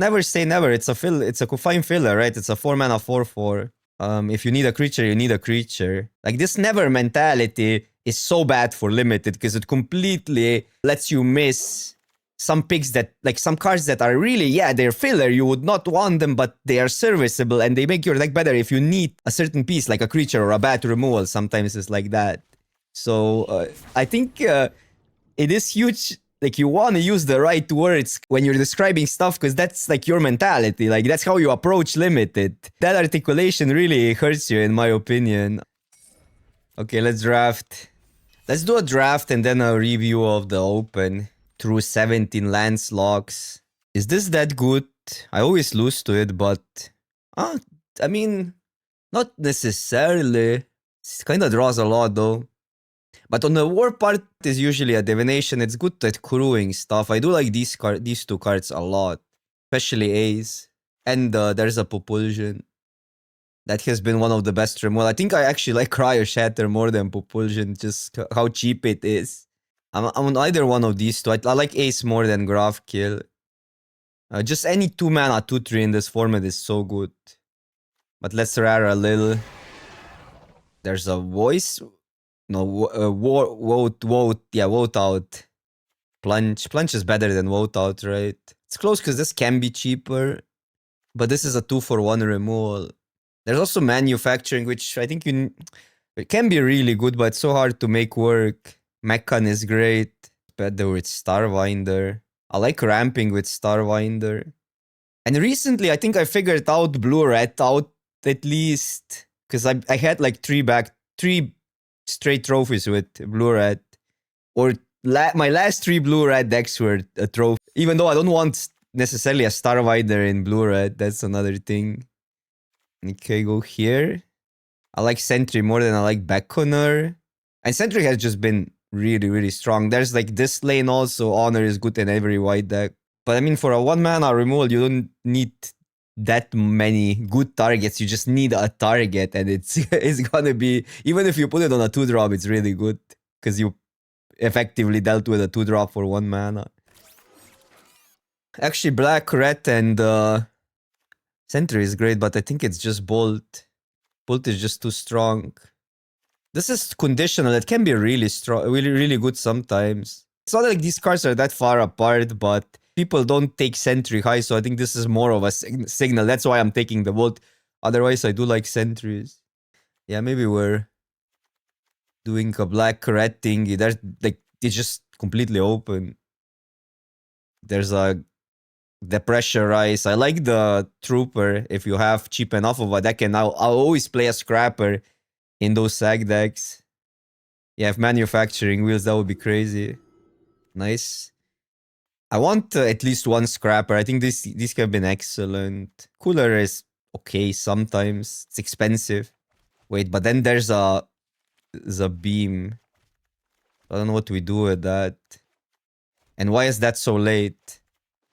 Never say never. It's a fine filler, right? It's a 4-mana 4/4. If you need a creature, you need a creature. Like, this never mentality is so bad for limited because it completely lets you miss some picks that, like, some cards that are really, yeah, they're filler. You would not want them, but they are serviceable and they make your deck better if you need a certain piece, like a creature or a bat removal. Sometimes it's like that. So I think it is huge. Like, you want to use the right words when you're describing stuff because that's like your mentality. Like, that's how you approach limited. That articulation really hurts you, in my opinion. Okay, let's draft. Let's do a draft and then a review of the open through 17 lands locks. Is this that good? I always lose to it, but I mean, not necessarily. It kind of draws a lot though. But on the war part is usually a divination. It's good at crewing stuff. I do like these two cards a lot, especially Ace. And there's a Propulsion. That has been one of the best removal. I think I actually like Cryo Shatter more than Propulsion, just how cheap it is. I'm on either one of these two. I like Ace more than Graph Kill. Just any 2-mana 2/3 in this format is so good. But let's rare a little. There's a voice. No, vote out. Plunge is better than vote out, right? It's close because this can be cheaper. But this is a 2-for-1 removal. There's also manufacturing, which I think it can be really good, but it's so hard to make work. Mechan is great. Better with Starwinder. I like ramping with Starwinder. And recently, I think I figured out Blue-Red out at least. Because I had like 3 straight trophies with Blue-Red. Or my last 3 Blue-Red decks were a trophy. Even though I don't want necessarily a Starwinder in Blue-Red. That's another thing. Okay, go here. I like Sentry more than I like Beckoner. And Sentry has just been really, really strong. There's like this lane also. Honor is good in every white deck. But I mean, for a 1-mana removal, you don't need that many good targets. You just need a target, and it's gonna be, even if you put it on a 2-drop, it's really good. Because you effectively dealt with a 2-drop for 1 mana. Actually, Black, Red, and Sentry is great, but I think it's just Bolt. Bolt is just too strong. This is conditional. It can be really strong, really, really good sometimes. It's not like these cards are that far apart, but people don't take Sentry high, so I think this is more of a signal. That's why I'm taking the Bolt. Otherwise, I do like Sentries. Yeah, maybe we're doing a Black Red thing. There's like, it's just completely open. There's the Pressurize. I like the Trooper if you have cheap enough of a deck, and I'll always play a Scrapper in those SAG decks. Yeah, if manufacturing wheels, that would be crazy. Nice. I want at least 1 Scrapper. I think these have been excellent. Cooler is okay sometimes. It's expensive. Wait, but then there's a Beam. I don't know what we do with that. And why is that so late?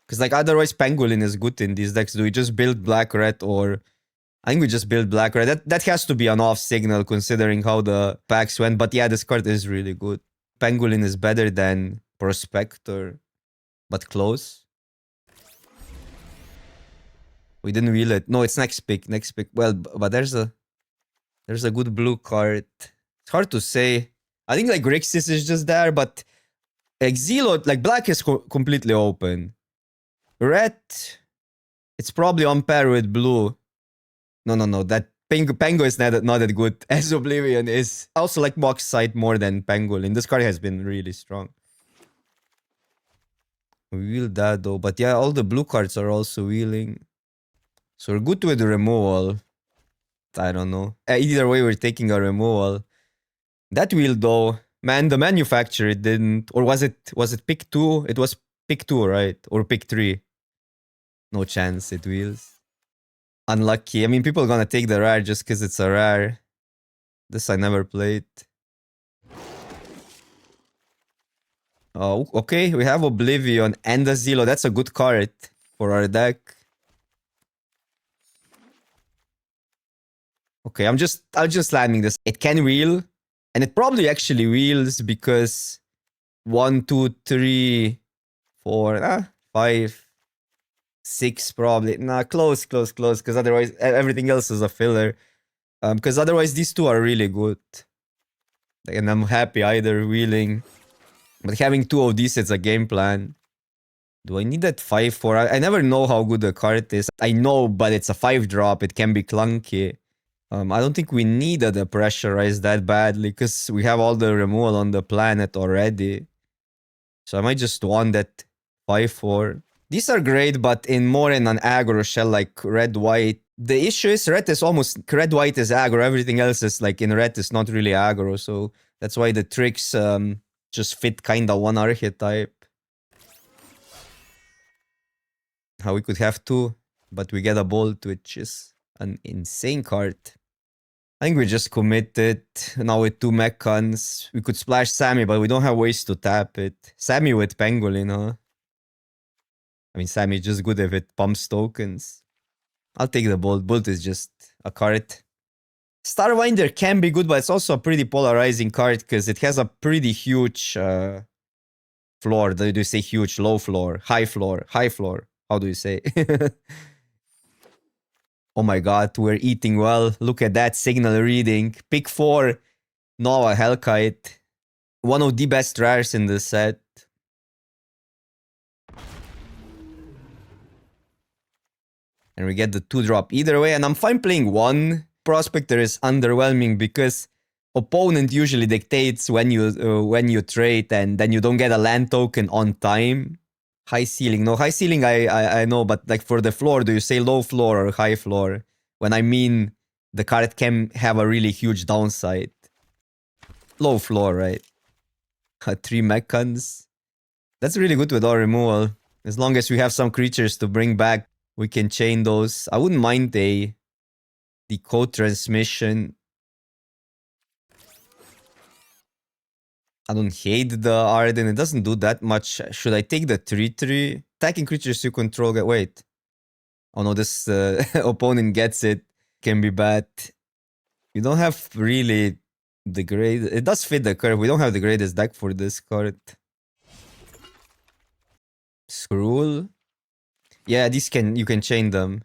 Because like otherwise Pangolin is good in these decks. Do we just build Black Red, or I think we just build Black Red. That has to be an off signal considering how the packs went. But yeah, this card is really good. Pangolin is better than Prospector, but close. We didn't wheel it. No, it's next pick. Next pick. Well, but there's a good blue card. It's hard to say. I think like Grixis is just there, but Exilo, like Black is completely open. Red, it's probably on pair with blue. No. That Pango is not that good as Oblivion is. I also like Box Sight more than Pangolin. This card has been really strong. We wheel that though. But yeah, all the blue cards are also wheeling. So we're good with the removal. I don't know. Either way, we're taking a removal. That wheel though, man, the manufacturer didn't. Or was it pick 2? It was pick 2, right? Or pick 3. No chance it wheels. Unlucky. I mean, people are gonna take the rare just because it's a rare. This I never played. Oh, okay. We have Oblivion and a Zilo. That's a good card for our deck. Okay, I'll just landing this. It can wheel, and it probably actually wheels because 1, 2, 3, 4, 5, 6 probably. Nah, close, because otherwise everything else is a filler. Because otherwise these two are really good. And I'm happy either wheeling. But having two of these, it's a game plan. Do I need that 5-4? I never know how good the card is. I know, but it's a 5-drop. It can be clunky. I don't think we needed to pressurize that badly because we have all the removal on the planet already. So I might just want that 5-4. These are great, but more in an aggro shell like red-white. The issue is red is almost... Red-white is aggro. Everything else is like in red is not really aggro. So that's why the tricks just fit kinda one archetype. How we could have two, but we get a bolt, which is an insane card. I think we just committed. Now with two mechans. We could splash Sammy, but we don't have ways to tap it. Sammy with Pangolin, huh? I mean, Sammy is just good if it pumps tokens. I'll take the bolt. Bolt is just a card. Starwinder can be good, but it's also a pretty polarizing card because it has a pretty huge floor. Do you say huge? Low floor. High floor. High floor. How do you say? Oh my god, we're eating well. Look at that signal reading. Pick 4. Nova Hellkite. One of the best rares in the set. And we get the 2-drop either way. And I'm fine playing 1. Prospector is underwhelming because opponent usually dictates when you trade and then you don't get a land token on time. High ceiling. No, high ceiling I know, but like for the floor, do you say low floor or high floor? When I mean the card can have a really huge downside. Low floor, right? 3 mechans. That's really good with our removal. As long as we have some creatures to bring back, we can chain those. I wouldn't mind the code transmission. I don't hate the Arden. It doesn't do that much. Should I take the 3-3? Attacking creatures you control. Wait. Oh no, this opponent gets it. Can be bad. You don't have really the great... It does fit the curve. We don't have the greatest deck for this card. Scroll. Yeah, these you can chain them.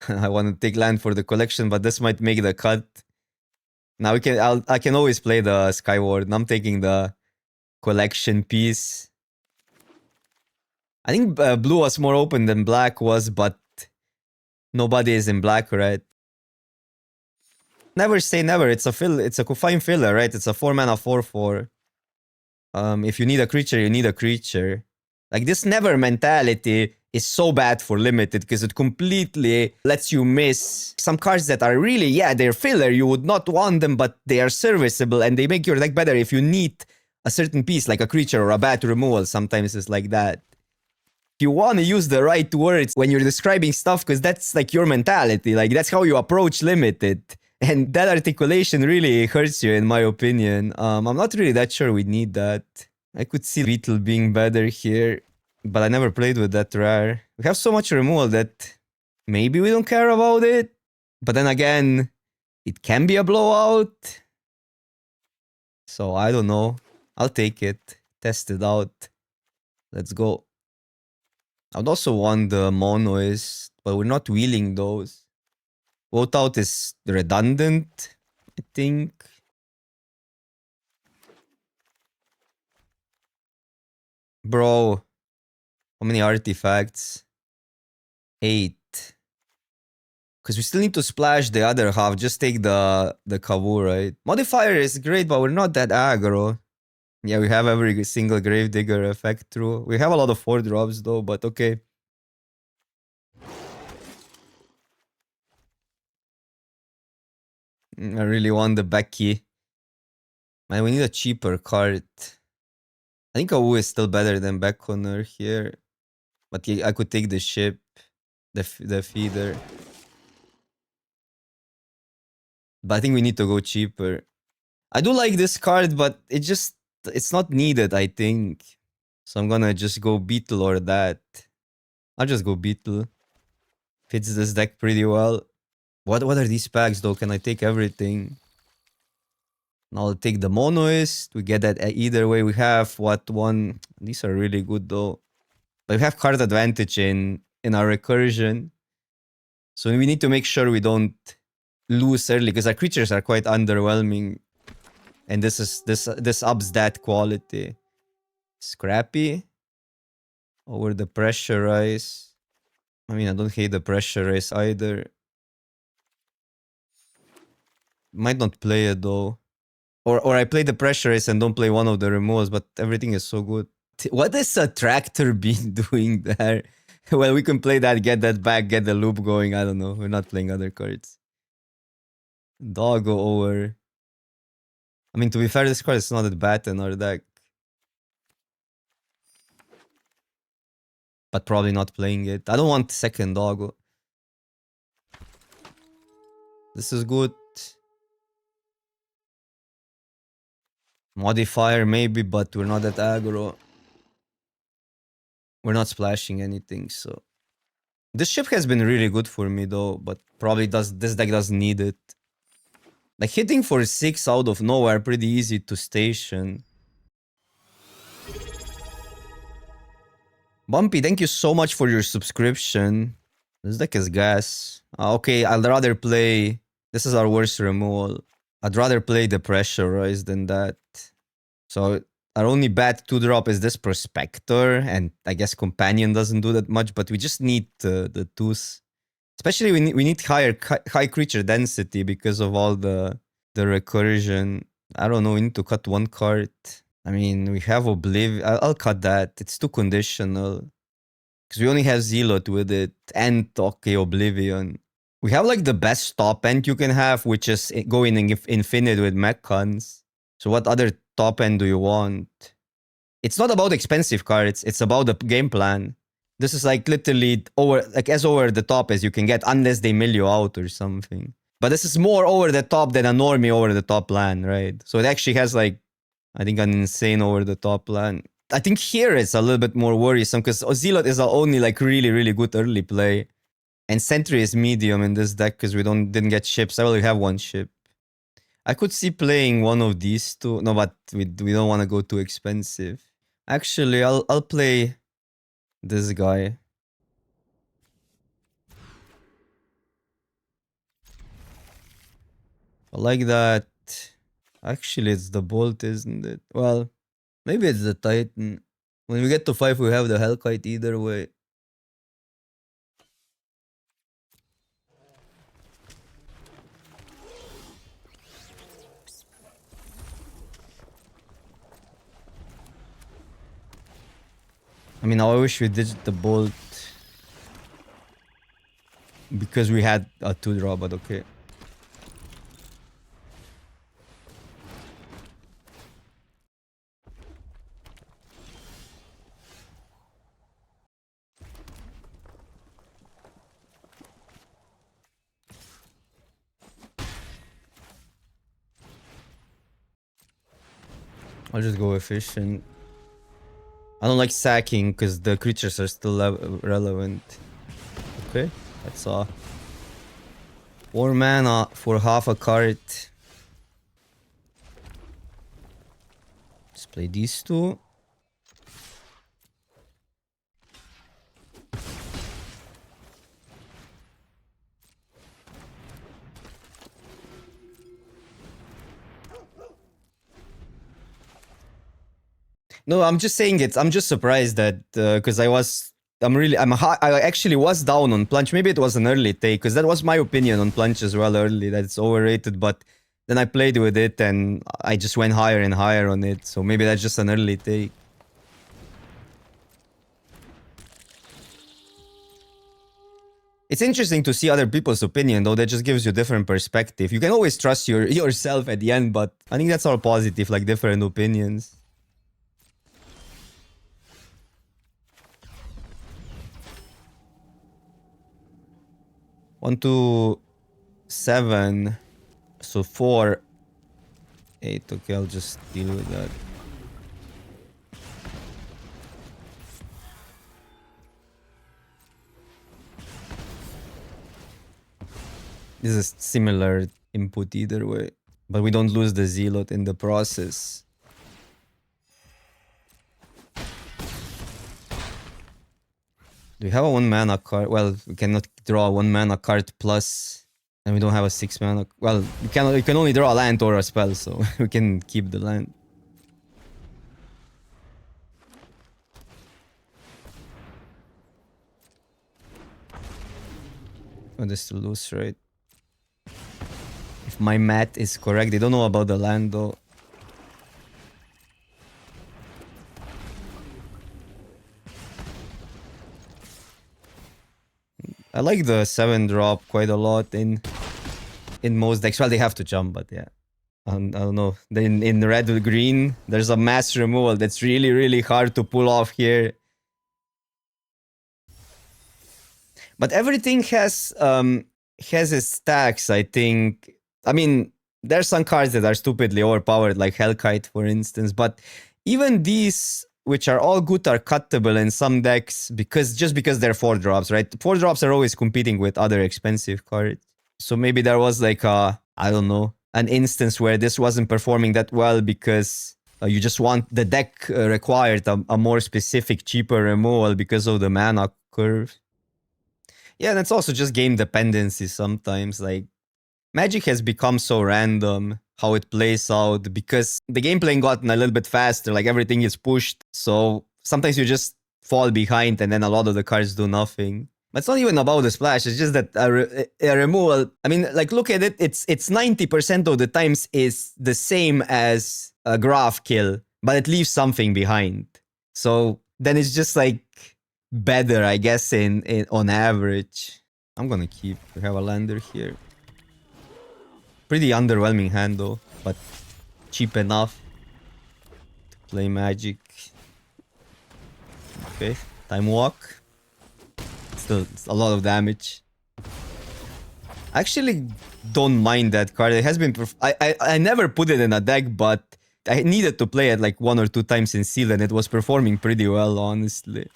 I want to take land for the collection, but this might make the cut. Now I can always play the Skyward. I'm taking the collection piece. I think blue was more open than black was, but nobody is in black, right? Never say never. It's a fine filler, right? It's a 4-mana 4/4. If you need a creature, you need a creature. Like this never mentality is so bad for limited because it completely lets you miss some cards that are really, yeah, they're filler. You would not want them, but they are serviceable and they make your deck better if you need a certain piece, like a creature or a bat removal. Sometimes it's like that. You want to use the right words when you're describing stuff because that's like your mentality. Like that's how you approach limited. And that articulation really hurts you, in my opinion. I'm not really that sure we need that. I could see Beetle being better here, but I never played with that rare. We have so much removal that maybe we don't care about it. But then again, it can be a blowout. So I don't know. I'll take it. Test it out. Let's go. I would also want the monoist, but we're not wheeling those. Vote out is redundant, I think. Bro, how many artifacts? 8. Because we still need to splash the other half. Just take the Kavu, right? Modifier is great, but we're not that aggro. Yeah, we have every single Gravedigger effect through. We have a lot of 4-drops though, but okay. I really want the Becky. Man, we need a cheaper card. I think Awu is still better than Beckoner here. But I could take the ship, the feeder. But I think we need to go cheaper. I do like this card, but it's not needed, I think. So I'm gonna just go Beetle or that. I'll just go Beetle. Fits this deck pretty well. What are these packs though? Can I take everything? Now I'll take the Monoist. We get that either way. We have what one? These are really good though. But we have card advantage in in our recursion. So we need to make sure we don't lose early because our creatures are quite underwhelming. And this ups that quality. Scrappy. Over the pressurize. I mean, I don't hate the pressurize either. Might not play it though. Or I play the pressurize and don't play one of the removals, but everything is so good. What is a tractor bean doing there? Well, we can play that, get that back, get the loop going. I don't know. We're not playing other cards. Doggo over. I mean, to be fair, this card is not that bad in our deck. But probably not playing it. I don't want second doggo. This is good. Modifier maybe, but we're not that aggro. We're not splashing anything, so... This ship has been really good for me though, but probably this deck doesn't need it. Like hitting for 6 out of nowhere, pretty easy to station. Bumpy, thank you so much for your subscription. This deck is gas. Okay, I'd rather play... This is our worst removal. I'd rather play the Pressurize than that. So our only bad 2-drop is this Prospector, and I guess Companion doesn't do that much, but we just need the 2s. Especially we need high creature density because of all the recursion. I don't know, we need to cut 1 card. I mean, we have Oblivion. I'll cut that. It's too conditional. Because we only have Zealot with it. And, okay, Oblivion. We have like the best top end you can have, which is going infinite with Mechans. So what other top end do you want? It's not about expensive cards. It's about the game plan. This is like literally as over the top as you can get, unless they mill you out or something. But this is more over the top than a normie over the top plan, right? So it actually has like, I think, an insane over the top plan. I think here it's a little bit more worrisome because Zealot is our only like really good early play. And Sentry is medium in this deck because we didn't get ships. I only have 1 ship. I could see playing one of these two. No, but we don't want to go too expensive. Actually, I'll play this guy. I like that. Actually, it's the Bolt, isn't it? Well, maybe it's the Titan. When we get to 5, we have the Hellkite either way. I mean, I wish we did the Bolt. Because we had a 2-draw, but okay. I'll just go efficient. I don't like sacking because the creatures are still relevant. Okay, that's all. 4 mana for half a card. Let's play these 2. No, I'm just saying it. I'm just surprised that because I actually was down on Plunge. Maybe it was an early take because that was my opinion on Plunge as well early, that it's overrated. But then I played with it and I just went higher and higher on it. So maybe that's just an early take. It's interesting to see other people's opinion, though. That just gives you different perspective. You can always trust yourself at the end, but I think that's all positive, like different opinions. 1, 2, 7. So 4, 8. Okay, I'll just deal with that. This is similar input either way. But we don't lose the Zealot in the process. Do we have a 1 mana card? Well, we cannot draw a 1 mana card plus, and we don't have a 6 mana. Well, we can only draw a land or a spell, so we can keep the land. Oh, this is to lose, right? If my math is correct, they don't know about the land though. I like the 7 drop quite a lot in most decks. Well, they have to jump, but yeah. I don't know. Then in red or green, there's a mass removal that's really, really hard to pull off here. But everything has its stacks, I think. I mean, there's some cards that are stupidly overpowered, like Hellkite, for instance. But even these, which are all good, are cuttable in some decks just because they're 4 drops, right? 4 drops are always competing with other expensive cards. So maybe there was like I don't know, an instance where this wasn't performing that well because you just want the deck required a more specific, cheaper removal because of the mana curve. Yeah, and it's also just game dependency sometimes. Like, Magic has become so random how it plays out because the gameplay gotten a little bit faster, like everything is pushed. So sometimes you just fall behind and then a lot of the cards do nothing. But it's not even about the splash, it's just that a removal, I mean, like, look at it, it's 90% of the times is the same as a graph kill, but it leaves something behind. So then it's just like better, I guess, in on average. I'm gonna keep. We have a lander here. Pretty underwhelming hand though, but cheap enough to play Magic. Okay, time walk. Still, it's a lot of damage. I actually don't mind that card. It has been. I never put it in a deck, but I needed to play it like 1 or 2 times in Seal, and it was performing pretty well, honestly.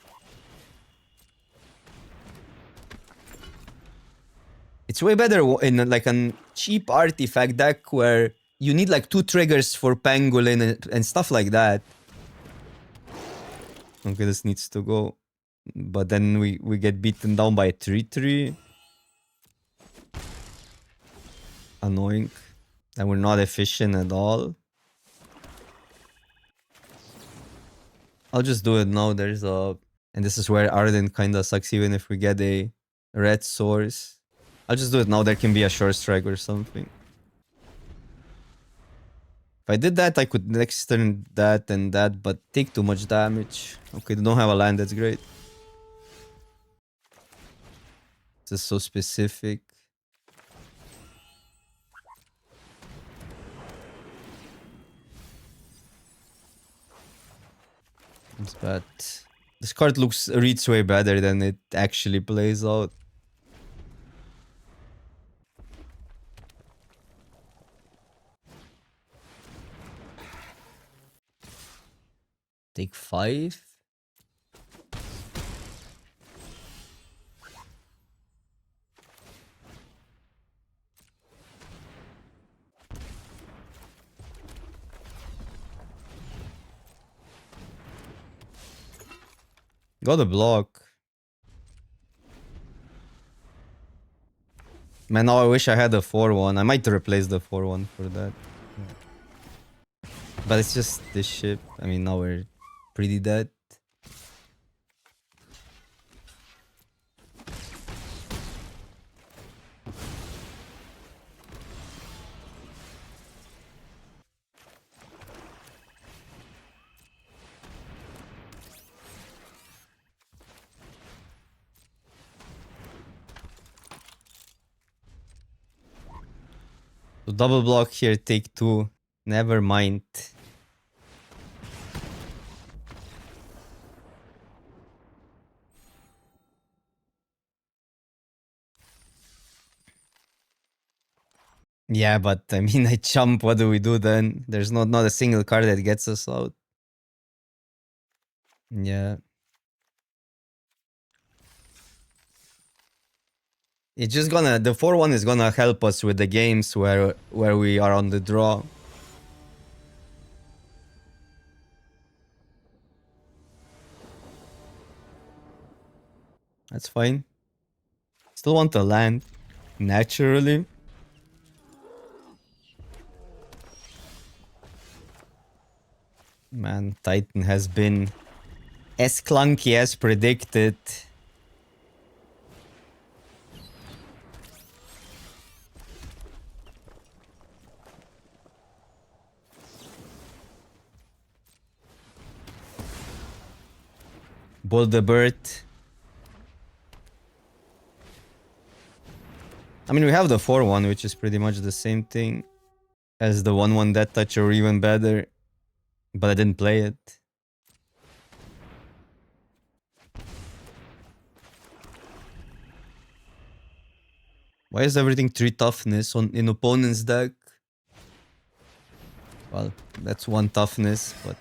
It's way better in like a cheap artifact deck where you need like 2 triggers for Pangolin and stuff like that. Okay, this needs to go. But then we get beaten down by 3-3. Annoying. And we're not efficient at all. I'll just do it now. There's a... And this is where Arden kinda sucks even if we get a red source. I'll just do it now. There can be a short strike or something. If I did that, I could next turn that and that, but take too much damage. Okay, they don't have a land, that's great. This is so specific. It's bad. This card reads way better than it actually plays out. Take 5. Got a block. Man, now I wish I had a 4-1. I might replace the 4-1 for that. But it's just this ship. I mean, now we're pretty dead. So double block here, take 2. Never mind. Yeah, but I mean, I jump. What do we do then? There's not a single card that gets us out. Yeah. It's just gonna... The 4-1 is gonna help us with the games where we are on the draw. That's fine. Still want to land naturally. Man, Titan has been as clunky as predicted. Bolt the bird. I mean, we have the 4-1, which is pretty much the same thing as the 1-1 Death Touch, or even better. But I didn't play it. Why is everything 3 toughness in opponent's deck? Well, that's 1 toughness, but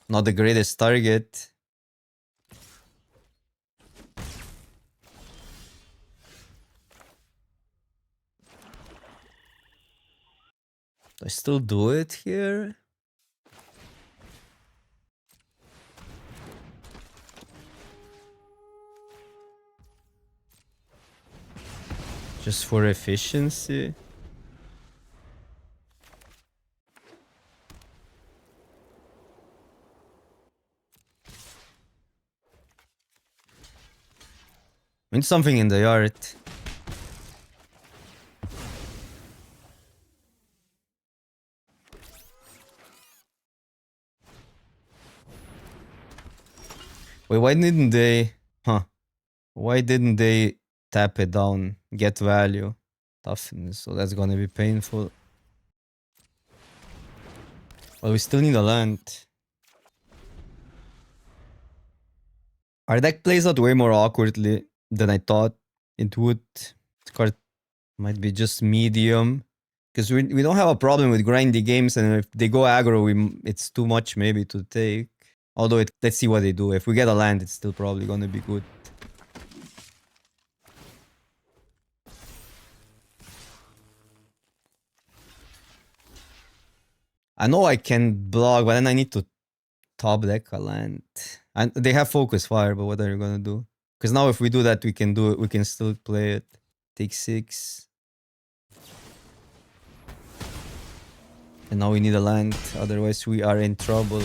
not the greatest target. Do I still do it here? Just for efficiency? I mean, something in the yard. Wait, why didn't they... Huh. Why didn't they tap it down? Get value. Toughness, so that's gonna be painful. Well, we still need a land. Our deck plays out way more awkwardly than I thought it would. This card might be just medium. Because we don't have a problem with grindy games, and if they go aggro, it's too much maybe to take. Although, let's see what they do. If we get a land, it's still probably gonna be good. I know I can block, but then I need to top deck a land. And they have focus fire, but what are you gonna do? Because now if we do that, we can do it. We can still play it. Take 6. And now we need a land, otherwise we are in trouble.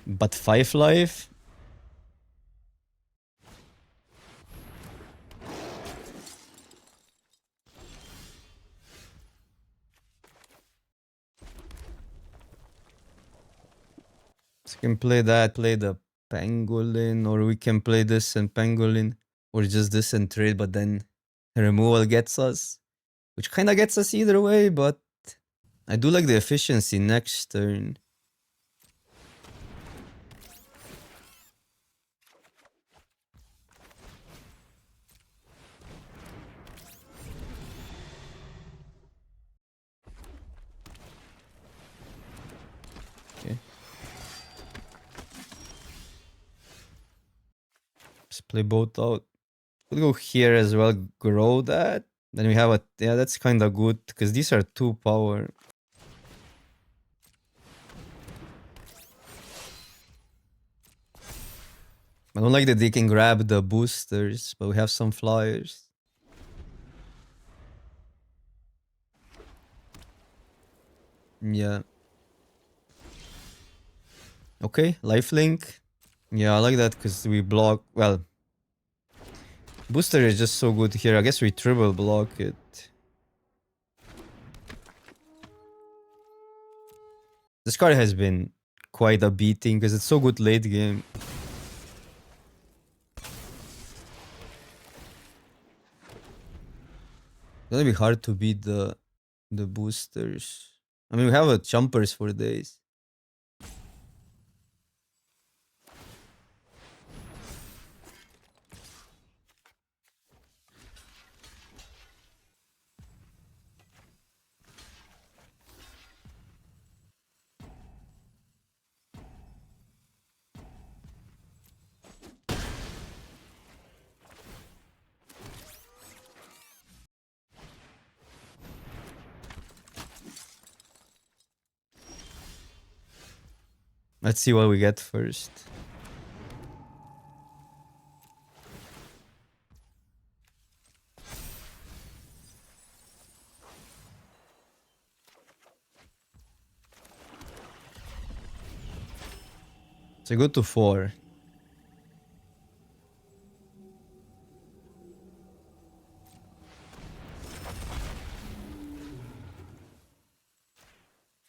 But 5 life? So we can play that, play the pangolin, or we can play this and pangolin, or just this and trade, but then removal gets us. Which kinda gets us either way, but I do like the efficiency next turn. Okay. Just play both out. We'll go here as well, grow that. Then we have a... Yeah, that's kinda good, because these are 2 power. I don't like that they can grab the boosters, but we have some flyers. Yeah. Okay, lifelink. Yeah, I like that because we block... Well, booster is just so good here. I guess we triple block it. This card has been quite a beating because it's so good late game. It's gonna be hard to beat the boosters. I mean, we have a jumpers for days. Let's see what we get first. So go to 4.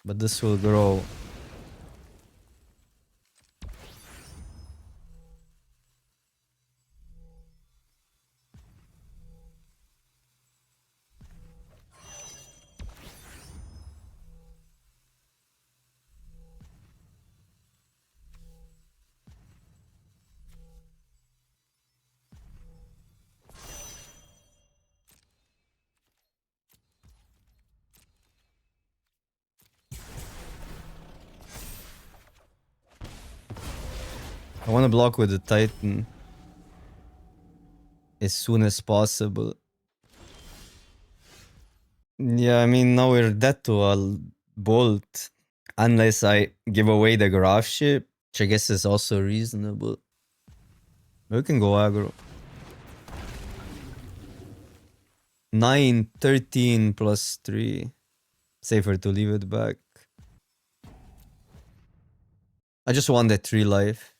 But this will grow. I want to block with the Titan as soon as possible. Yeah, I mean, now we're dead to a bolt. Unless I give away the graph ship, which I guess is also reasonable. We can go aggro. 9, 13 plus 3. Safer to leave it back. I just want that 3 life.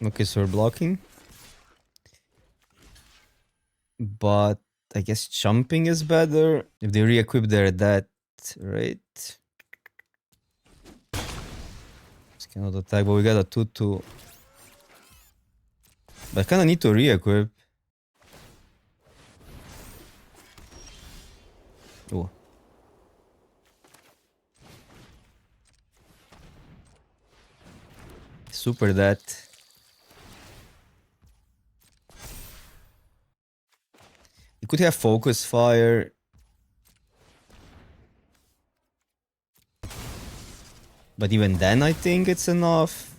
Okay, so we're blocking. But I guess jumping is better. If they re-equip their that, right? This cannot attack, but we got a 2-2. But I kinda need to re-equip. Oh. Super that. You could have focus fire. But even then I think it's enough.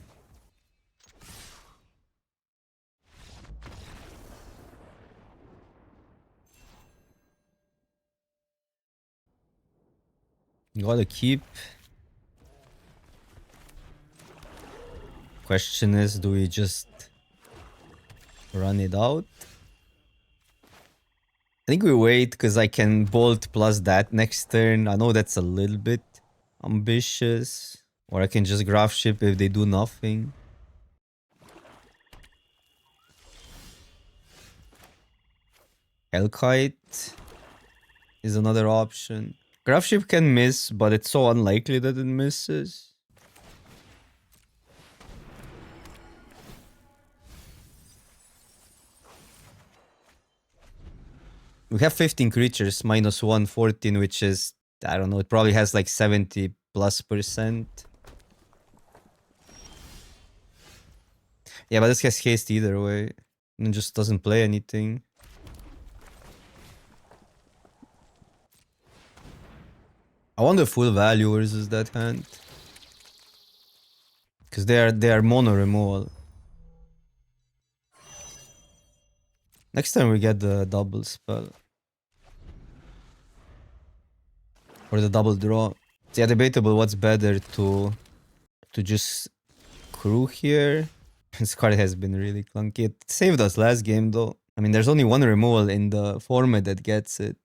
You gotta keep. Question is, do we just run it out? I think we wait because I can bolt plus that next turn. I know that's a little bit ambitious. Or I can just graph ship if they do nothing. Hellkite is another option. Graph ship can miss, but it's so unlikely that it misses. We have 15 creatures, minus 1, 14, which is, I don't know, it probably has like 70+%. Yeah, but this has haste either way. And it just doesn't play anything. I want the full value versus that hand. Because they are mono removal. Next time we get the double spell. Or the double draw. It's yeah, debatable what's better to just crew here. This card has been really clunky. It saved us last game though. I mean, there's only one removal in the format that gets it.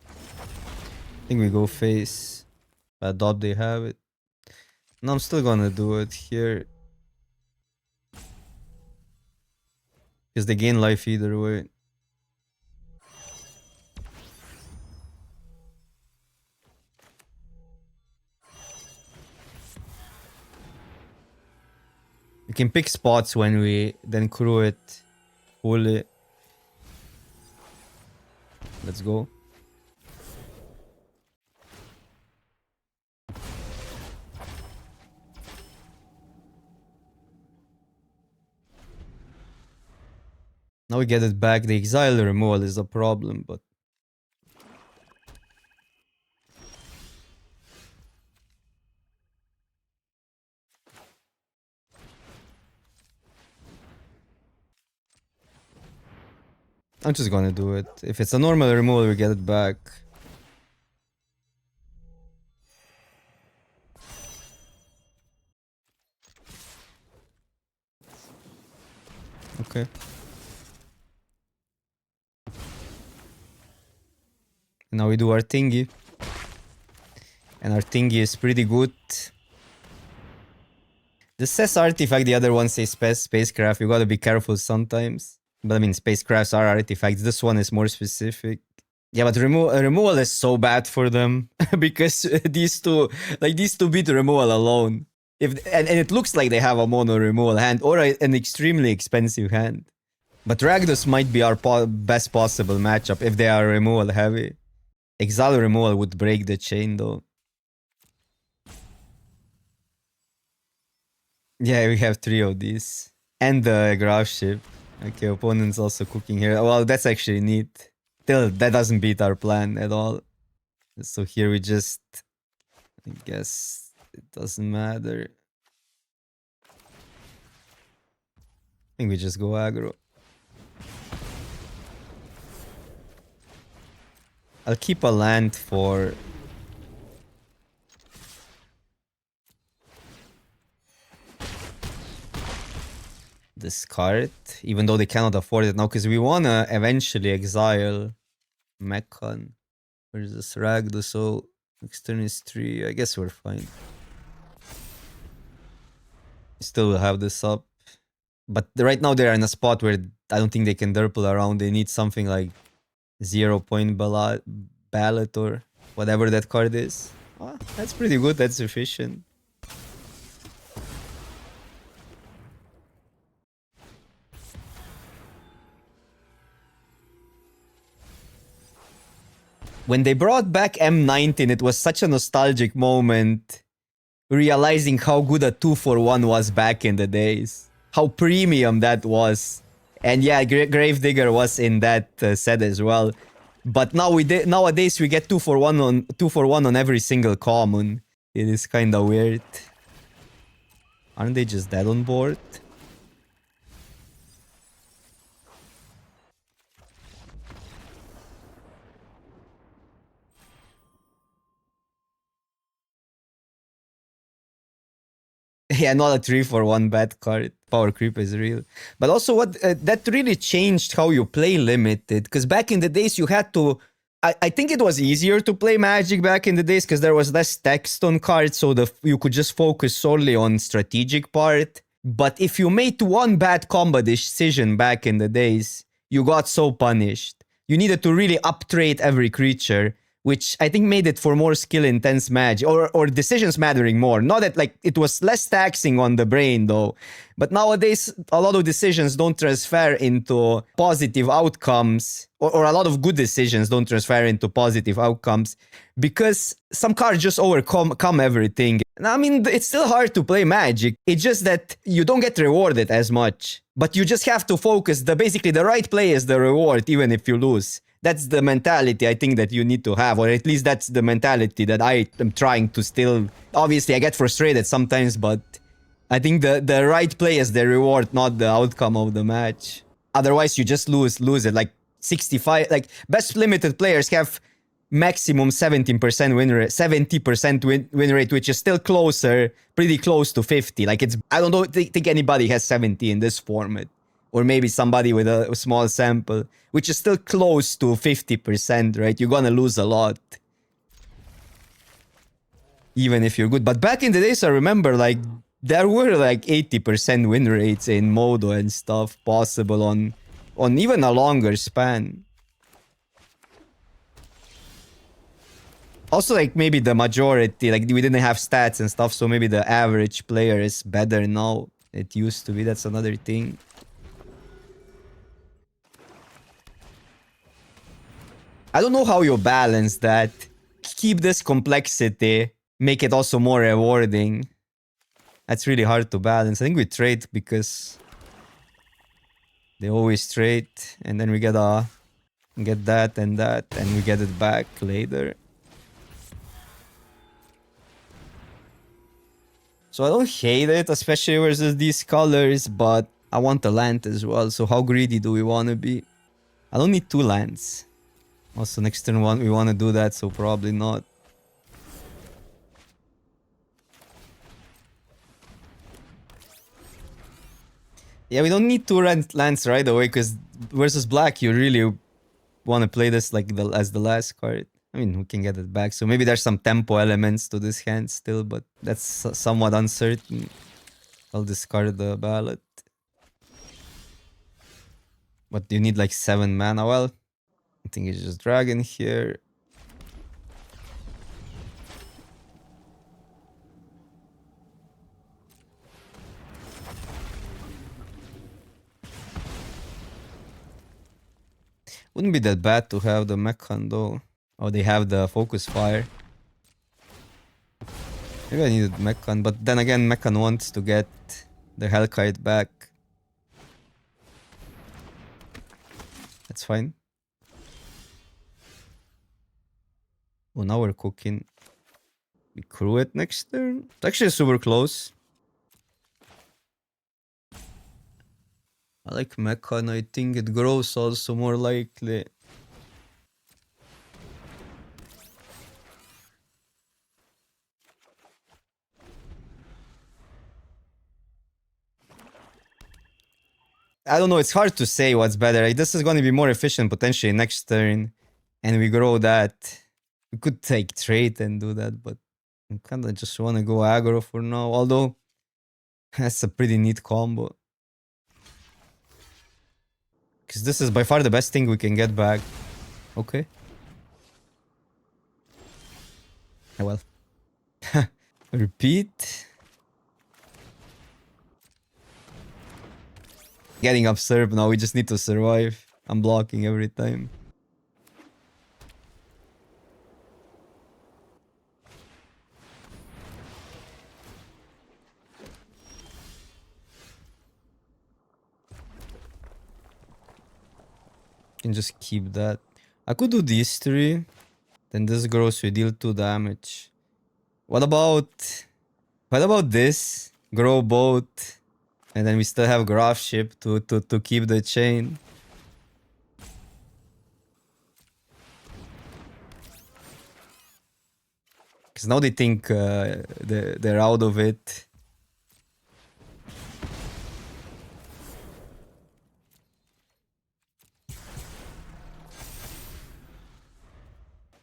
I think we go face. I doubt they have it. No, I'm still gonna do it here. Because they gain life either way. We can pick spots when we then crew it fully. Let's go. Now we get it back. The exile removal is the problem, but... I'm just gonna do it. If it's a normal removal, we get it back. Okay. Now we do our thingy. And our thingy is pretty good. This says artifact, the other one says spacecraft. You gotta be careful sometimes. But I mean, spacecrafts are artifacts. This one is more specific. Yeah, but removal is so bad for them. Because these two beat removal alone. And it looks like they have a mono removal hand or an extremely expensive hand. But Rakdos might be our best possible matchup if they are removal heavy. Exile removal would break the chain though. Yeah, we have 3 of these. And the graph ship. Okay, opponent's also cooking here. Well, that's actually neat. Still, that doesn't beat our plan at all. So here we just... I guess it doesn't matter. I think we just go aggro. I'll keep a land for... discard, even though they cannot afford it now, because we wanna eventually exile Mechan. Where's this Ragdo? So Eternities 3, I guess we're fine. Still will have this up. But right now they're in a spot where I don't think they can derple around. They need something like 0-point ballot or whatever that card is. Oh, that's pretty good, that's efficient. When they brought back M19, it was such a nostalgic moment, realizing how good a 2-for-1 was back in the days. How premium that was. And yeah, Gravedigger was in that set as well. But now nowadays we get 2-for-1 on every single common. It is kinda weird. Aren't they just dead on board? Yeah, not a 3-for-1 bad card. Power creep is real. But also what that really changed how you play limited. Because back in the days you had to... I think it was easier to play Magic back in the days because there was less text on cards, so you could just focus solely on strategic part. But if you made one bad combo decision back in the days, you got so punished. You needed to really up-trade every creature, which I think made it for more skill-intense Magic, or decisions mattering more. Not that, like, it was less taxing on the brain, though. But nowadays, a lot of decisions don't transfer into positive outcomes, or a lot of good decisions don't transfer into positive outcomes, because some cards just overcome everything. And I mean, it's still hard to play Magic. It's just that you don't get rewarded as much. But you just have to focus. Basically, the right play is the reward, even if you lose. That's the mentality I think that you need to have, or at least that's the mentality that I am trying to still... Obviously, I get frustrated sometimes, but I think the right play is the reward, not the outcome of the match. Otherwise, you just lose it. Like 65... Like, best limited players have maximum 17% win rate, 70% win rate, which is still closer, pretty close to 50. Like, it's... I don't think anybody has 70 in this format. Or maybe somebody with a small sample, which is still close to 50%, right? You're gonna lose a lot. Even if you're good. But back in the days, I remember, like, there were like 80% win rates in Modo and stuff possible on even a longer span. Also, like, maybe the majority, like, we didn't have stats and stuff, so maybe the average player is better now. It used to be, that's another thing. I don't know how you balance that. Keep this complexity, make it also more rewarding. That's really hard to balance. I think we trade because... They always trade, and then we get that, and we get it back later. So I don't hate it, especially versus these colors, but I want the land as well. So how greedy do we want to be? I don't need 2 lands. Also, next turn one, we want to do that, so probably not. Yeah, we don't need 2 lands right away, because versus black, you really want to play this like as the last card. I mean, we can get it back. So maybe there's some tempo elements to this hand still, but that's somewhat uncertain. I'll discard the ballot. But you need like 7 mana. Well, I think it's just dragon here. Wouldn't be that bad to have the Mechan though. Oh, they have the focus fire. Maybe I needed Mechan, but then again, Mechan wants to get the Hellkite back. That's fine. Oh, now we're cooking. We crew it next turn. It's actually super close. I like Mechan. I think it grows also more likely. I don't know. It's hard to say what's better. Like, this is going to be more efficient potentially next turn. And we grow that. We could take trade and do that, but I kind of just want to go aggro for now. Although, that's a pretty neat combo. Because this is by far the best thing we can get back. Okay. Oh well. Repeat. Getting absurd now. We just need to survive. I'm blocking every time. Can just keep that. I could do these 3. Then this grows, we deal 2 damage. What about this? Grow both. And then we still have graph ship to keep the chain. Because now they think they're out of it.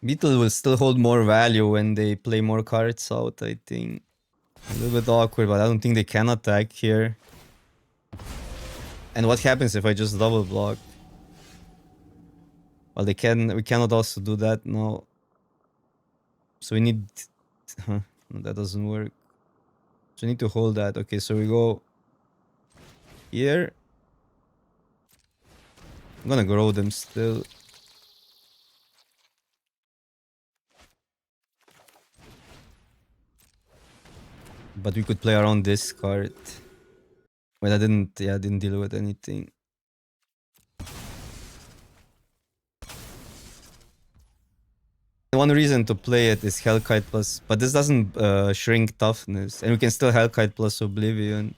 Beetle will still hold more value when they play more cards out, I think. A little bit awkward, but I don't think they can attack here. And what happens if I just double block? Well, we cannot also do that now. So we need... Huh, no, that doesn't work. So we need to hold that. Okay, so we go here. I'm gonna grow them still. But we could play around this card. Well, I didn't deal with anything. One reason to play it is Hellkite plus, but this doesn't shrink toughness, and we can still Hellkite plus Oblivion.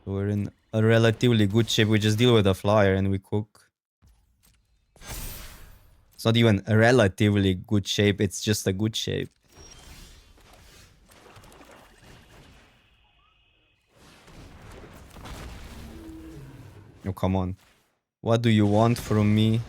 So we're in a relatively good shape. We just deal with a flyer and we cook. It's not even a relatively good shape, it's just a good shape. Oh, come on. What do you want from me?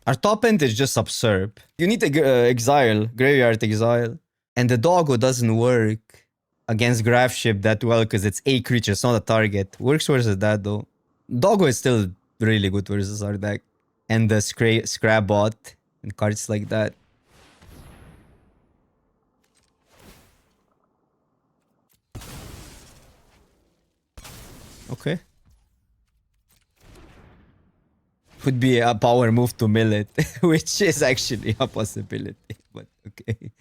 Our top end is just absurd. You need exile, graveyard exile. And the doggo doesn't work against graph ship that well because it's a creature, it's not a target. Works versus that though. Doggo is still really good versus our deck. And the scrap bot and cards like that. Okay. Would be a power move to mill it, which is actually a possibility, but okay.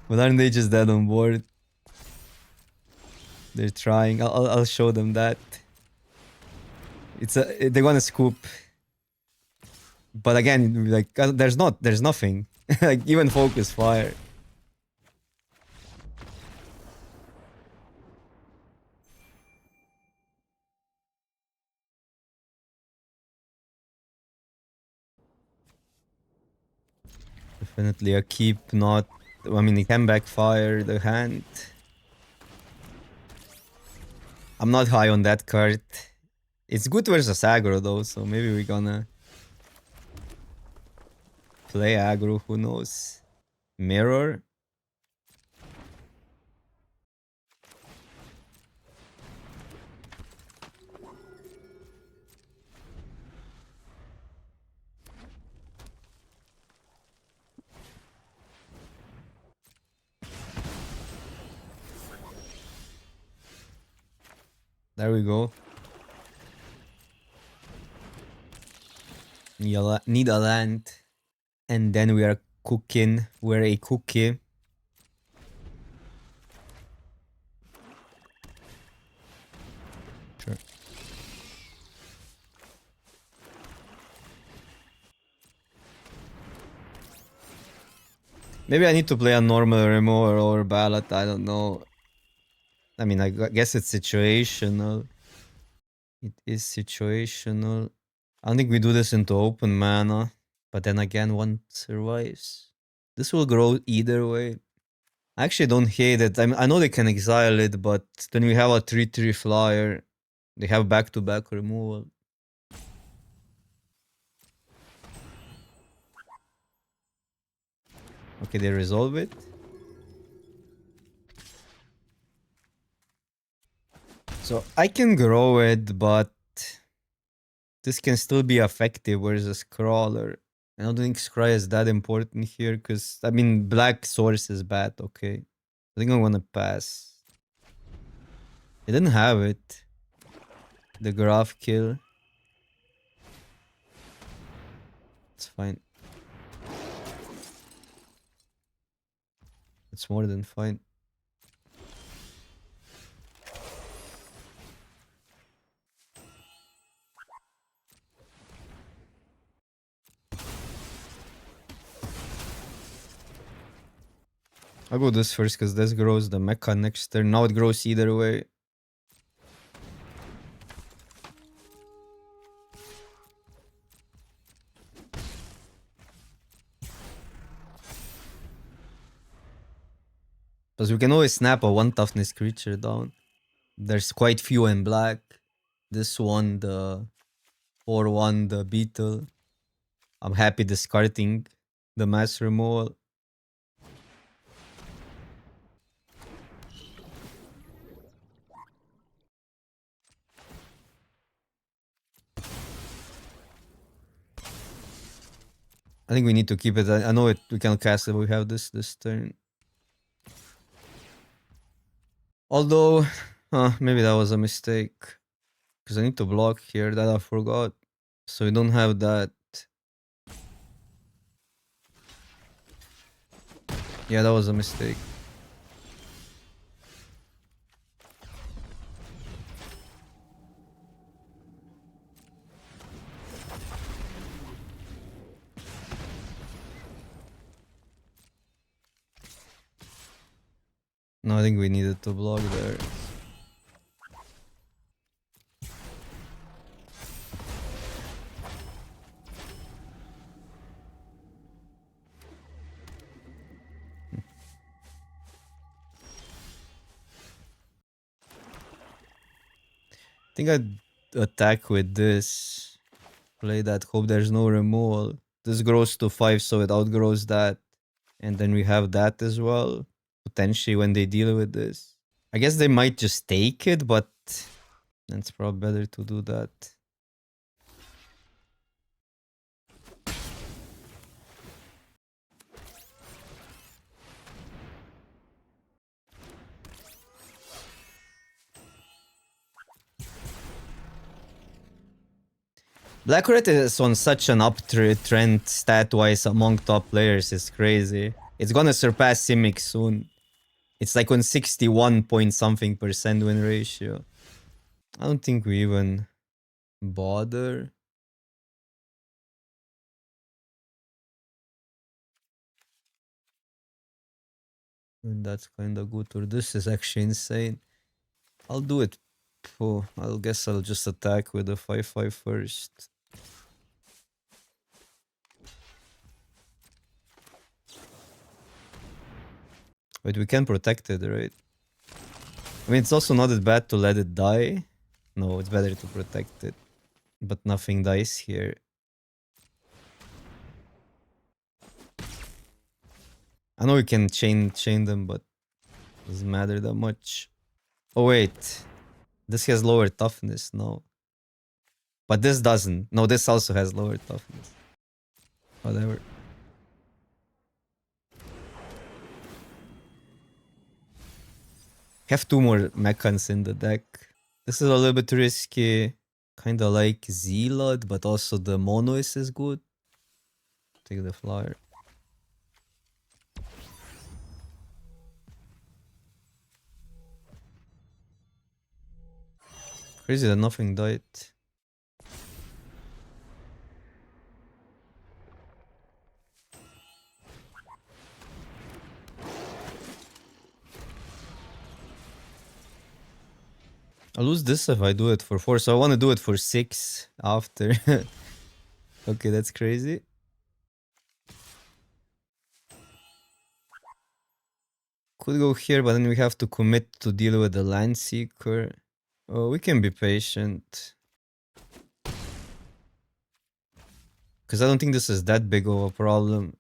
But aren't they just dead on board? They're trying. I'll show them that. They're gonna scoop. But again, like there's nothing. Like even focus fire. Definitely a keep, not. I mean, it can backfire the hand. I'm not high on that card. It's good versus aggro though, so maybe we're gonna play aggro. Who knows? Mirror. There we go. Need a land. And then we are cooking. We're a cookie. Sure. Maybe I need to play a normal remover or ballot. I don't know. I mean, I guess it's situational. It is situational. I don't think we do this into open mana. But then again, one survives. This will grow either way. I actually don't hate it. I know they can exile it, but then we have a 3/3 flyer. They have back-to-back removal. Okay, they resolve it. So I can grow it, but this can still be effective versus Crawler. I don't think Scry is that important here because, I mean, black source is bad, okay. I think I'm gonna pass. I didn't have it. The graph kill. It's fine. It's more than fine. I'll go this first because this grows the mecha next turn. Now it grows either way. Because we can always snap a 1 toughness creature down. There's quite few in black. This one, the 4/1, the beetle. I'm happy discarding the mass removal. I think we need to keep it. I know it. We can cast it. We have this turn. Although, maybe that was a mistake. Because I need to block here. That I forgot. So we don't have that. Yeah, that was a mistake. No, I think we needed to block there. I think I'd attack with this. Play that. Hope there's no removal. This grows to 5, so it outgrows that. And then we have that as well. Potentially when they deal with this. I guess they might just take it, but it's probably better to do that. Black Red is on such an uptrend stat-wise among top players, it's crazy. It's gonna surpass Simic soon. It's like on 61 point something percent win ratio. I don't think we even bother. And that's kinda good. Or this is actually insane. I'll do it. Oh, I guess I'll just attack with the 5/5 first. Wait, we can protect it, right? I mean, it's also not that bad to let it die. No, it's better to protect it. But nothing dies here. I know we can chain them, but it doesn't matter that much. Oh wait, this has lower toughness, no. But this doesn't. No, this also has lower toughness. Whatever. Have two more mechans in the deck. This is a little bit risky. Kinda like Zealot, but also the Monoist is good. Take the flyer. Crazy that nothing died. I'll lose this if I do it for 4, so I want to do it for 6 after. Okay, that's crazy. Could go here, but then we have to commit to deal with the Land Seeker. Oh, we can be patient. Because I don't think this is that big of a problem.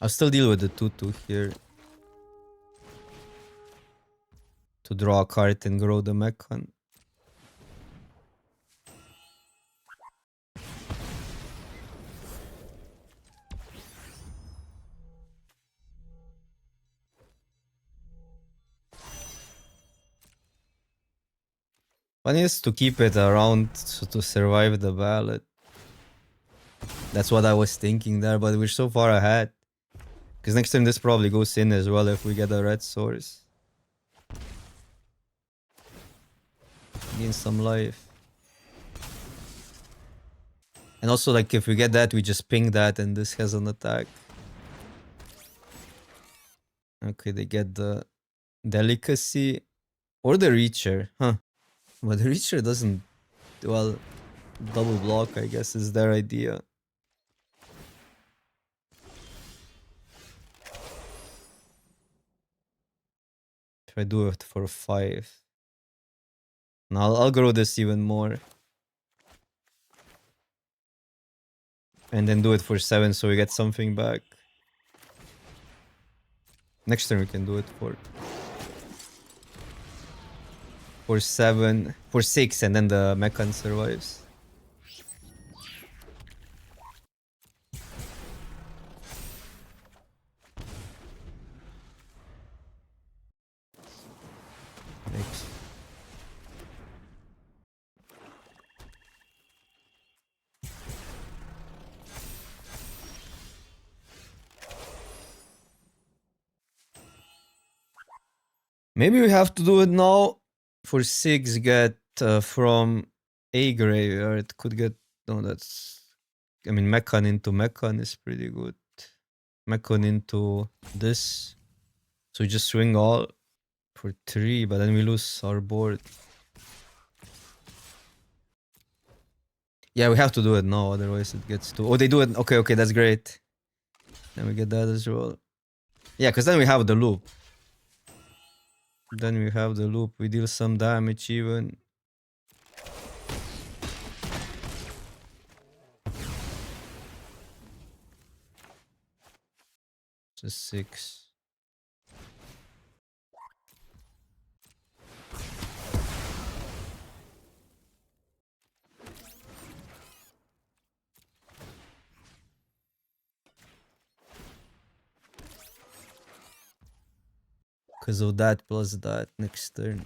I'll still deal with the 2/2 here. To draw a card and grow the mechan. One is to keep it around to survive the ballot. That's what I was thinking there, but we're so far ahead. Because next time this probably goes in as well if we get a red source. Gain some life. And also, like, if we get that, we just ping that and this has an attack. Okay, they get the Delicacy or the Reacher, huh? But the Reacher doesn't, well, double block, I guess, is their idea. If I do it for 5. Now I'll grow this even more. And then do it for 7 so we get something back. Next turn we can do it for 7, for 6, and then the mechan survives. Next. Maybe we have to do it now. For 6, get from a graveyard. Could get, no, that's, I mean, mechan into mechan is pretty good. Mechan into this. So we just swing all for 3, but then we lose our board. Yeah, we have to do it now, otherwise it gets too... Oh, they do it. Okay, okay, that's great. Then we get that as well. Yeah, because then we have the loop. Then we have the loop. We deal some damage even. Just 6. Because of that plus that next turn.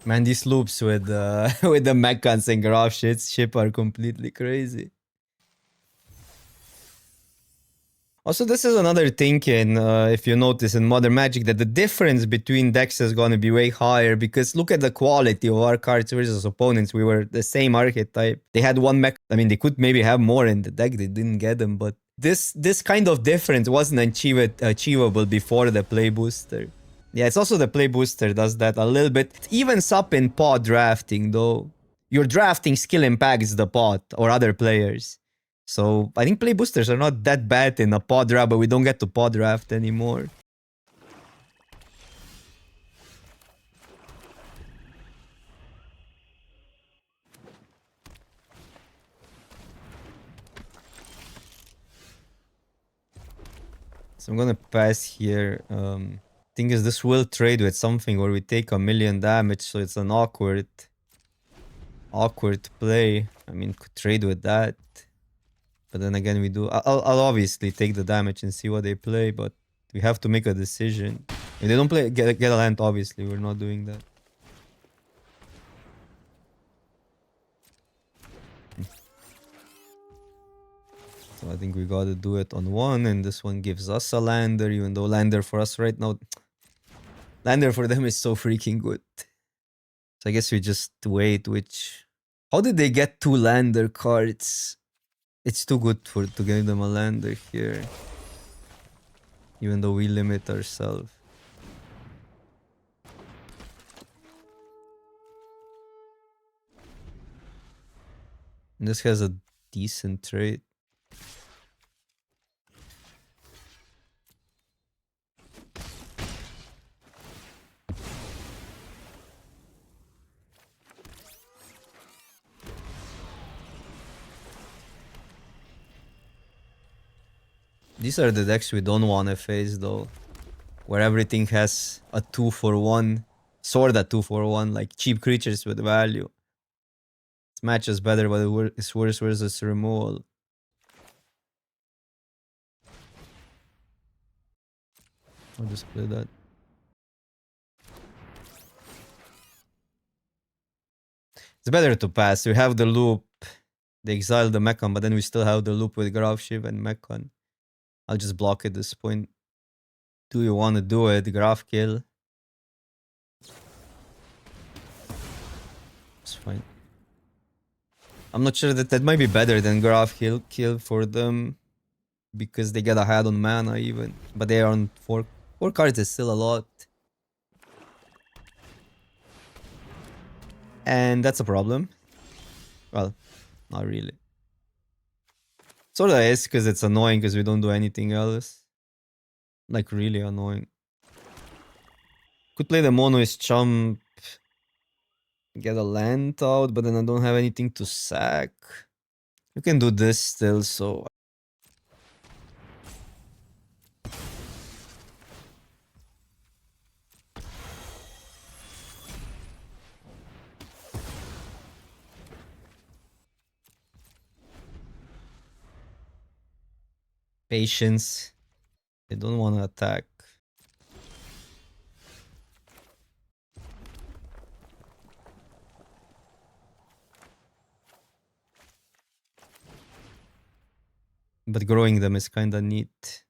Man, these loops with with the mechans and graph ship are completely crazy. Also, this is another thing if you notice in Modern Magic, that the difference between decks is going to be way higher, because look at the quality of our cards versus opponents. We were the same archetype. They had one mech. I mean, they could maybe have more in the deck. They didn't get them, but this kind of difference wasn't achievable before the play booster. Yeah, it's also the play booster does that a little bit. It evens up in pod drafting, though. Your drafting skill impacts the pod or other players. So I think play boosters are not that bad in a pod draft, but we don't get to pod draft anymore. So I'm gonna pass here. Thing is, this will trade with something where we take 1,000,000 damage, so it's an awkward play. I mean, could trade with that. But then again, we do. I'll obviously take the damage and see what they play, but we have to make a decision. If they don't play get a land, obviously we're not doing that. So I think we gotta do it on one, and this one gives us a lander, even though lander for us right now, lander for them is so freaking good. So I guess we just wait. Which, how did they get 2 lander cards? It's too good to give them a lander here, even though we limit ourselves. This has a decent trade. These are the decks we don't want to face, though, where everything has a 2-for-1, sword at 2-for-1, like cheap creatures with value. This match is better, but it's worse versus removal. I'll just play that. It's better to pass. We have the loop. They exile the Mechan, but then we still have the loop with Graph Shiv and Mechan. I'll just block at this point. Do you want to do it? Graph kill. It's fine. I'm not sure that might be better than Graph kill for them, because they get ahead on mana even. But they are on 4 cards is still a lot. And that's a problem. Well, not really. Sorta is, because it's annoying because we don't do anything else. Like, really annoying. Could play the Monoist Chump. Get a land out, but then I don't have anything to sack. You can do this still, so... Patience. They don't want to attack. But growing them is kinda neat.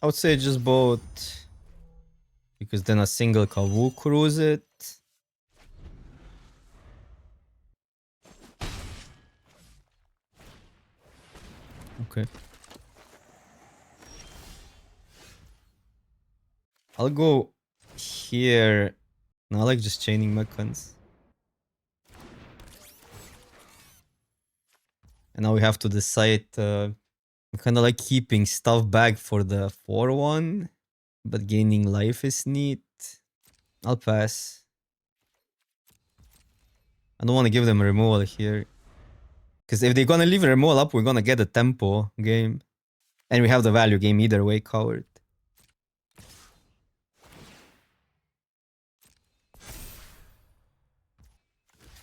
I would say just both. Because then a single Kavu cruise it. Okay. I'll go here. No, I like just chaining Mechans. And now we have to decide. I'm kind of like keeping stuff back for the 4-1. But gaining life is neat. I'll pass. I don't want to give them a removal here. Because if they're gonna leave a removal up, we're gonna get a tempo game. And we have the value game either way, coward.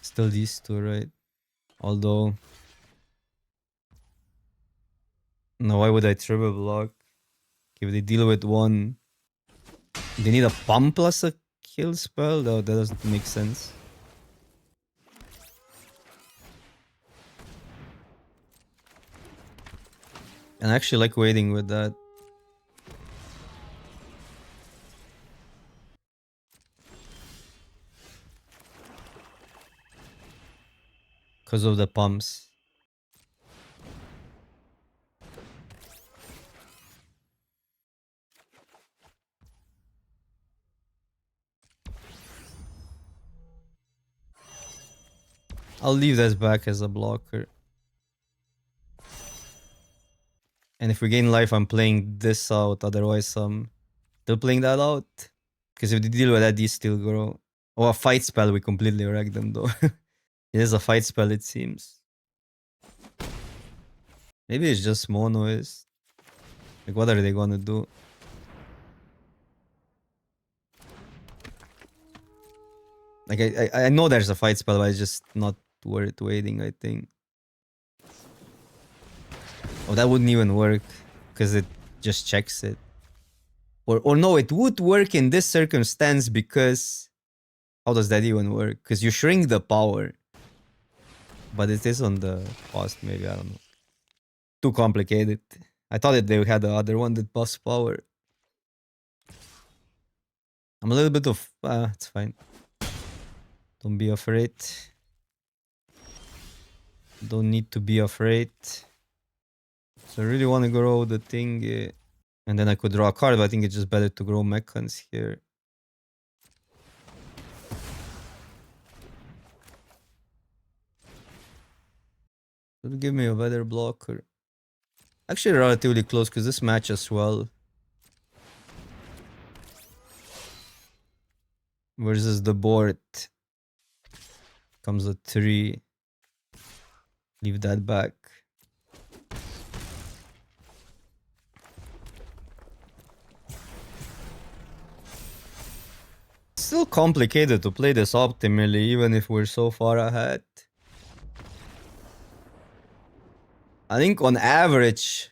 Still these two, right? Although... No, why would I triple block? If they deal with one... They need a pump plus a kill spell? No, that doesn't make sense. And I actually like waiting with that. Because of the pumps. I'll leave this back as a blocker. And if we gain life, I'm playing this out. Otherwise, I'm still playing that out. Because if they deal with that, these still grow. Oh, a fight spell, we completely wreck them though. It is a fight spell, it seems. Maybe it's just monoist. Like, what are they gonna do? Like, I know there's a fight spell, but it's just not worth waiting, I think. Oh, that wouldn't even work. Because it just checks it. Or no, it would work in this circumstance because... How does that even work? Because you shrink the power. But it is on the cost, maybe, I don't know. Too complicated. I thought that they had the other one that buffs power. I'm a little bit of... it's fine. Don't be afraid. Don't need to be afraid. So I really want to grow the thing. And then I could draw a card, but I think it's just better to grow mechans here. It'll give me a better blocker. Actually relatively close because this matches well. Versus the board. Comes a 3. Leave that back. Still complicated to play this optimally, even if we're so far ahead. I think on average,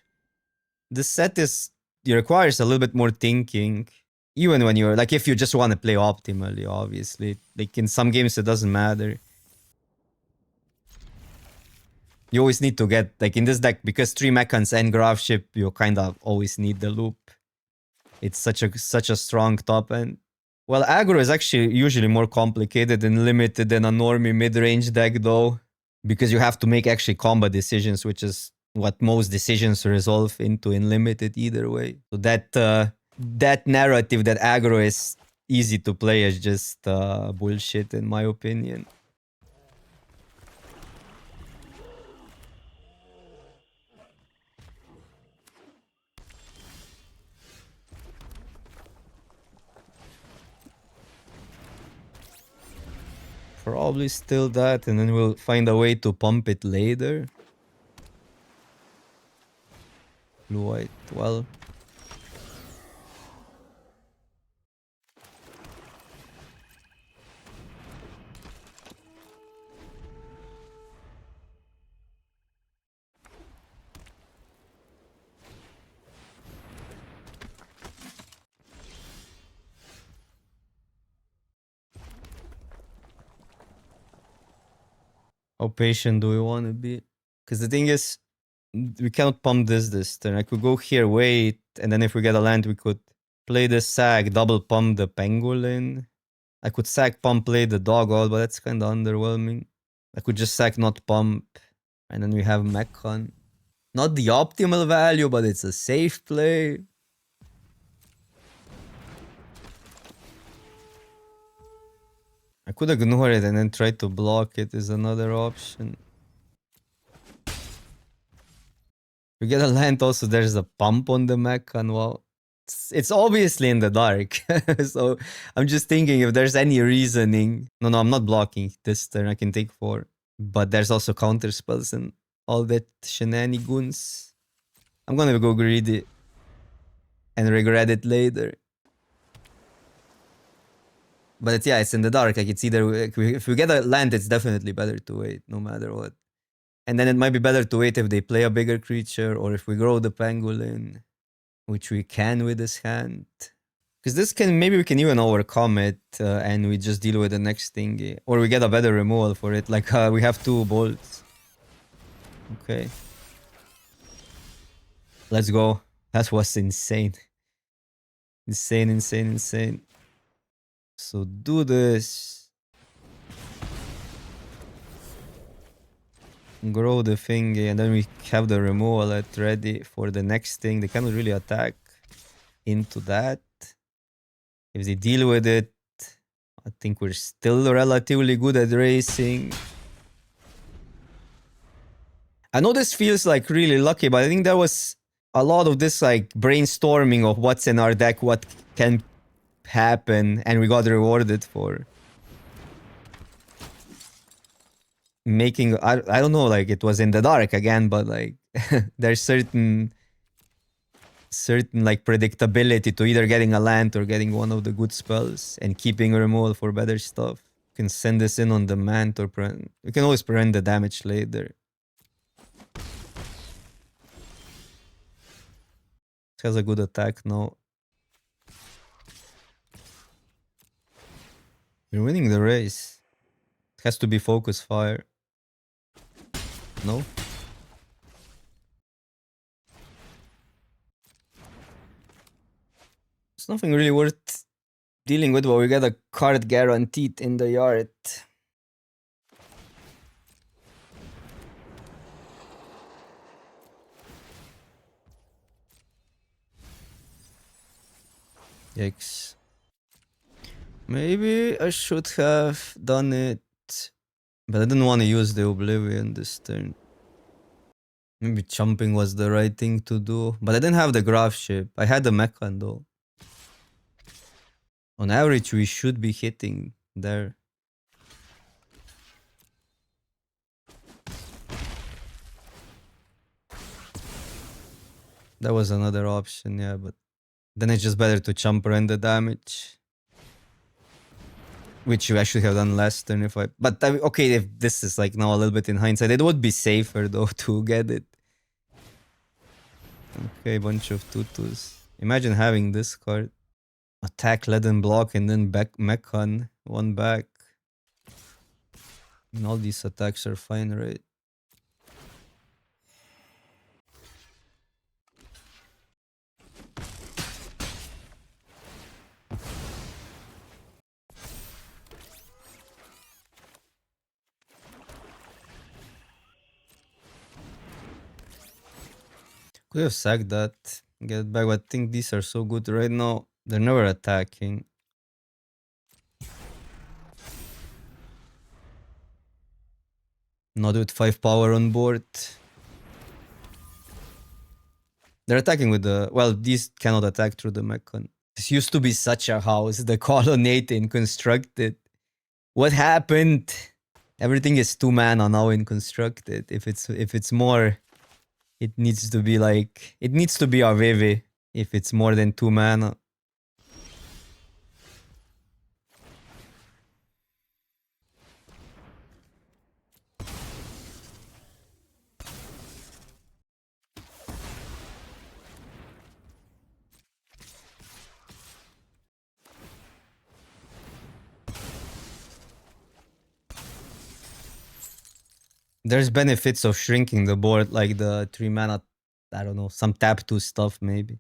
this set is... It requires a little bit more thinking. Even when you're... Like, if you just want to play optimally, obviously. Like, in some games, it doesn't matter. You always need to get... Like, in this deck, because 3 mechans and graph ship, you kind of always need the loop. It's such a strong top end. Well, aggro is actually usually more complicated and limited than a normie mid-range deck, though. Because you have to make actually combo decisions, which is what most decisions resolve into in limited either way. So that narrative that aggro is easy to play is just bullshit in my opinion. Probably still that, and then we'll find a way to pump it later. Blue-white, well... How patient do we want to be? Because the thing is, we cannot pump this turn. I could go here, wait, and then if we get a land, we could play the sack, double pump the pangolin. I could sack pump, play the dog out, but that's kind of underwhelming. I could just sack, not pump, and then we have Mechan. Not the optimal value, but it's a safe play. I could ignore it and then try to block it is another option. We get a land also, there's a pump on the Mechan. Well, it's obviously in the dark. So I'm just thinking if there's any reasoning. No, I'm not blocking this turn. I can take 4. But there's also counter spells and all that shenanigans. I'm gonna go greedy and regret it later. But yeah, it's in the dark. Like it's either if we get a land, it's definitely better to wait, no matter what. And then it might be better to wait if they play a bigger creature or if we grow the pangolin, which we can with this hand. Because this can, maybe we can even overcome it and we just deal with the next thingy. Or we get a better removal for it, like we have 2 bolts. Okay. Let's go. That was insane. Insane, insane, insane. So do this. Grow the thingy and then we have the removal at ready for the next thing. They cannot really attack into that. If they deal with it, I think we're still relatively good at racing. I know this feels like really lucky, but I think there was a lot of this like brainstorming of what's in our deck, what can happen, and we got rewarded for making, I don't know, like it was in the dark again, but like there's certain like predictability to either getting a land or getting one of the good spells and keeping a removal for better stuff. You can send this in on demand or we can always prevent the damage later. It has a good attack now. We're winning the race. It has to be focus fire. No? It's nothing really worth dealing with, but we get a card guaranteed in the yard. Yikes. Maybe I should have done it, but I didn't want to use the Oblivion this turn. Maybe jumping was the right thing to do, but I didn't have the graph ship. I had the Mechan though. On average, we should be hitting there. That was another option, yeah, but then it's just better to jump around the damage. Which I should have done last turn if I... But okay, if this is like now a little bit in hindsight, it would be safer though to get it. Okay, bunch of tutus. Imagine having this card. Attack, let and block, and then back Mechan, 1 back. And all these attacks are fine, right? Could have sacked that, get it back, but I think these are so good right now. They're never attacking. Not with 5 power on board. They're attacking with the... Well, these cannot attack through the Mechan. This used to be such a house, the colonnade in Constructed. What happened? Everything is 2 mana now in Constructed. If it's more... It needs to be like... It needs to be a Vivi if it's more than 2 mana. There's benefits of shrinking the board, like the 3 mana, I don't know, some tap 2 stuff maybe.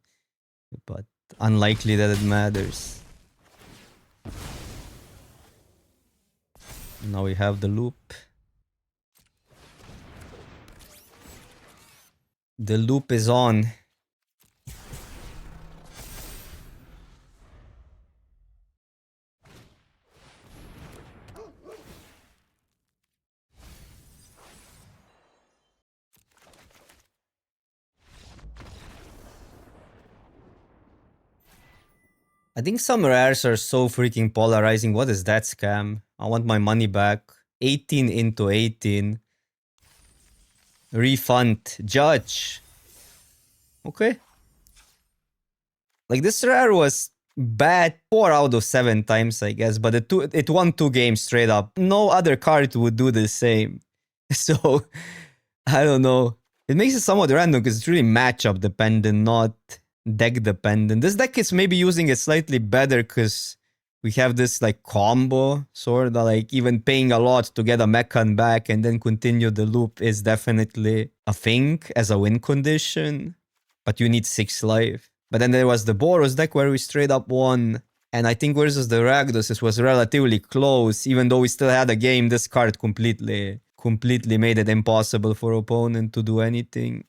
But unlikely that it matters. Now we have the loop. The loop is on. I think some rares are so freaking polarizing. What is that scam? I want my money back. 18 into 18. Refund. Judge. Okay. Like, this rare was bad 4 out of 7 times, I guess, but it won 2 games straight up. No other card would do the same. So, I don't know. It makes it somewhat random because it's really matchup dependent, not deck dependent. This deck is maybe using it slightly better because we have this like combo, sort of like even paying a lot to get a Mechan back and then continue the loop is definitely a thing as a win condition. But you need 6 life. But then there was the Boros deck where we straight up won. And I think versus the Rakdos, it was relatively close. Even though we still had a game, this card completely made it impossible for opponent to do anything.